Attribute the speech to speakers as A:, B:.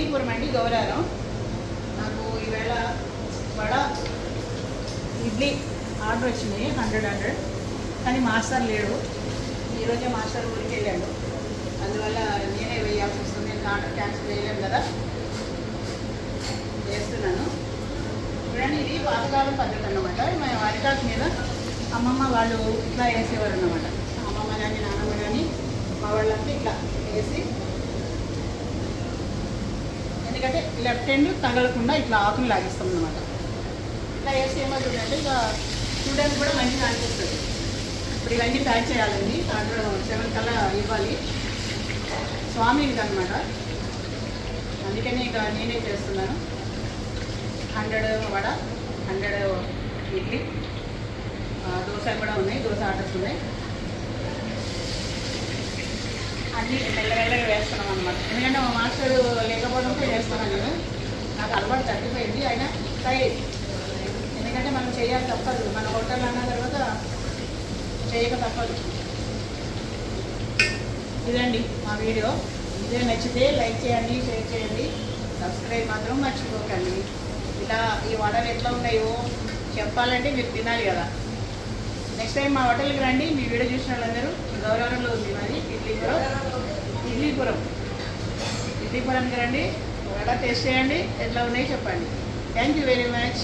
A: ఇడ్లీపురం అండి, గౌరారం. నాకు ఈవేళ వడ ఇడ్లీ ఆర్డర్ వచ్చినాయి 100 కానీ మాస్టర్ లేడు. ఈరోజే మాస్టర్ ఊరికి వెళ్ళాడు, అందువల్ల నేనే వేయాల్సి వస్తుంది. నేను ఆర్డర్ క్యాన్సిల్ చేయలేను కదా, చేస్తున్నాను. చూడండి, ఇది పాతకాలం పద్ధతి అన్నమాట. మేము అరిటాకు మీద అమ్మమ్మ వాళ్ళు ఇట్లా వేసేవారు అన్నమాట. అమ్మమ్మ కానీ నాన్నమ్మ కానీ మా వాళ్ళంతా ఇట్లా వేసి, ఎందుకంటే లెఫ్ట్ హ్యాండ్ తగలకుండా ఇట్లా ఆకుని లాగిస్తాం అన్నమాట. ఇట్లా వేసి ఏమవుతుందంటే ఇక చూడడానికి కూడా మంచిగా అనిపిస్తుంది. ఇప్పుడు ఇవన్నీ ప్యాక్ చేయాలండి, ఆర్డర్ 7 కల్లా ఇవ్వాలి స్వామికి అనమాట. అందుకని ఇక నేనే చేస్తున్నాను. 100 వడ, 100 ఇడ్లీ, దోశ కూడా ఉన్నాయి, దోశ ఆర్డర్స్ ఉన్నాయి. అన్నీ మెల్లమెల్లగా వేస్తున్నాం అనమాట. ఎందుకంటే మా మాస్టర్ లేకపోవడంతో వేస్తున్నాను నేను. నాకు అలవాటు తగ్గిపోయింది, అయినా ట్రై. ఎందుకంటే మనం చేయాలి, తప్పదు. మన హోటల్ అన్న తర్వాత చేయక తప్పదు. ఇదండి మా వీడియో. వీడియో నచ్చితే లైక్ చేయండి, షేర్ చేయండి, సబ్స్క్రైబ్ మాత్రం మర్చిపోకండి. ఇలా ఈ వడలు ఎట్లా ఉన్నాయో చెప్పాలంటే మీరు తినాలి కదా. నెక్స్ట్ టైం మా హోటల్కి రండి. మీ వీడియో చూసిన వాళ్ళందరూ. గౌరవంలో ఉంది మాది ఇడ్లీపురంకి రండి, వడ టేస్ట్ చేయండి, ఎట్లా ఉన్నాయో చెప్పండి. Thank you very much.